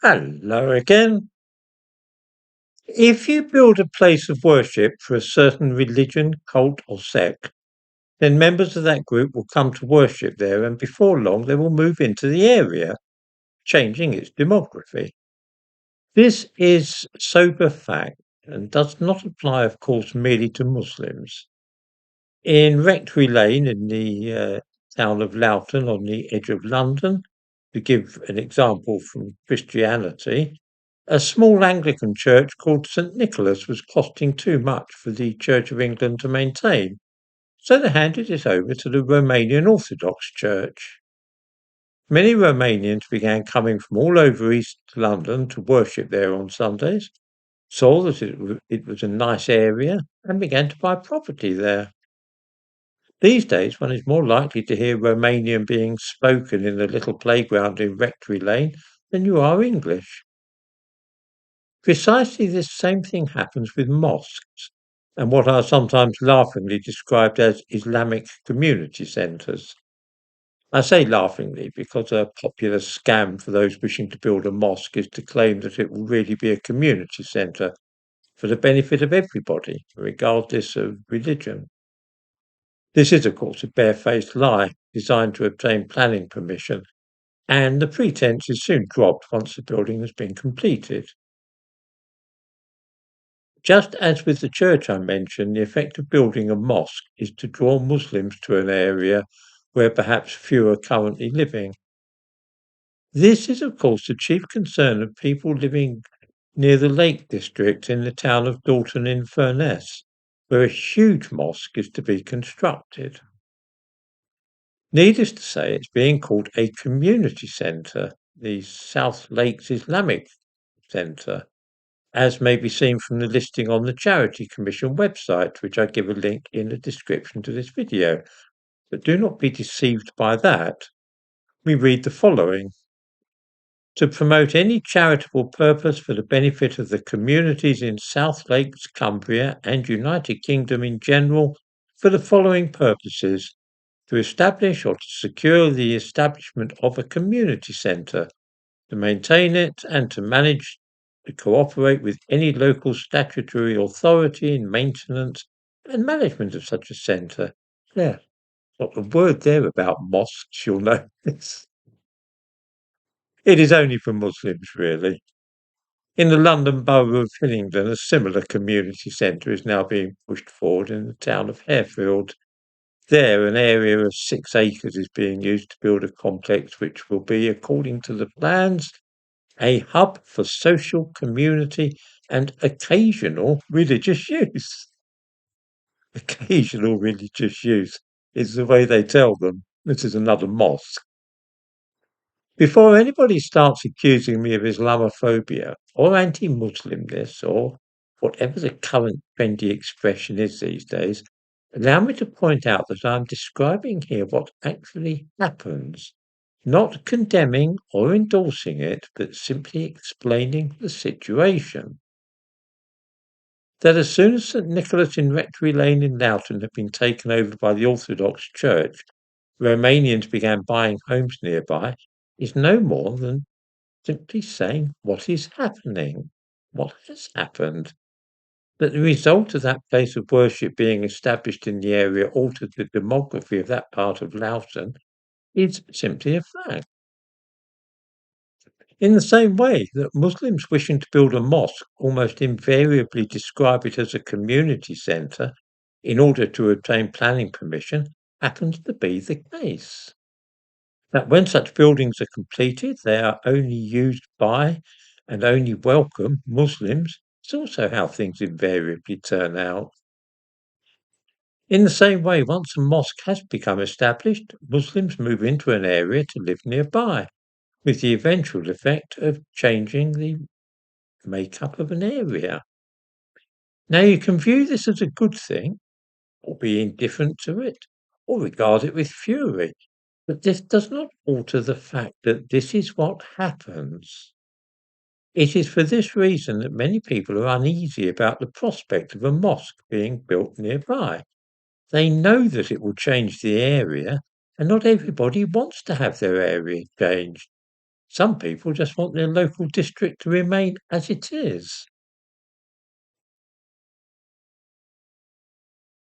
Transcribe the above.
Hello again. If you build a place of worship for a certain religion, cult, or sect, then members of that group will come to worship there, and before long they will move into the area, changing its demography. This is sober fact and does not apply, of course, merely to Muslims. In Rectory Lane in the town of Loughton on the edge of London, to give an example from Christianity, a small Anglican church called St Nicholas was costing too much for the Church of England to maintain, so they handed it over to the Romanian Orthodox Church. Many Romanians began coming from all over East London to worship there on Sundays, saw that it was a nice area, and began to buy property there. These days, one is more likely to hear Romanian being spoken in the little playground in Rectory Lane than you are English. Precisely this same thing happens with mosques and what are sometimes laughingly described as Islamic community centres. I say laughingly because a popular scam for those wishing to build a mosque is to claim that it will really be a community centre for the benefit of everybody, regardless of religion. This is, of course, a barefaced lie designed to obtain planning permission, and the pretense is soon dropped once the building has been completed. Just as with the church I mentioned, the effect of building a mosque is to draw Muslims to an area where perhaps few are currently living. This is, of course, the chief concern of people living near the Lake District in the town of Dalton-in-Furness, where a huge mosque is to be constructed. Needless to say, it's being called a community centre, the South Lakes Islamic Centre, as may be seen from the listing on the Charity Commission website, which I give a link in the description to this video. But do not be deceived by that. We read the following. To promote any charitable purpose for the benefit of the communities in South Lakes, Cumbria, and United Kingdom in general, for the following purposes: to establish or to secure the establishment of a community centre, to maintain it and to manage, to cooperate with any local statutory authority in maintenance and management of such a centre. There, not a word there about mosques, you'll notice. It is only for Muslims, really. In the London Borough of Hillingdon, a similar community centre is now being pushed forward in the town of Harefield. There, an area of 6 acres is being used to build a complex which will be, according to the plans, a hub for social, community, and occasional religious use. Occasional religious use is the way they tell them. This is another mosque. Before anybody starts accusing me of Islamophobia or anti-Muslimness or whatever the current trendy expression is these days, allow me to point out that I'm describing here what actually happens, not condemning or endorsing it, but simply explaining the situation. That as soon as St Nicholas in Rectory Lane in Loughton had been taken over by the Orthodox Church, Romanians began buying homes nearby is no more than simply saying what is happening, what has happened. That the result of that place of worship being established in the area altered the demography of that part of Loughton is simply a fact. In the same way that Muslims wishing to build a mosque almost invariably describe it as a community centre in order to obtain planning permission happens to be the case. That when such buildings are completed, they are only used by and only welcome Muslims is also how things invariably turn out. In the same way, once a mosque has become established, Muslims move into an area to live nearby, with the eventual effect of changing the makeup of an area. Now, you can view this as a good thing, or be indifferent to it, or regard it with fury, but this does not alter the fact that this is what happens. It is for this reason that many people are uneasy about the prospect of a mosque being built nearby. They know that it will change the area, and not everybody wants to have their area changed. Some people just want their local district to remain as it is.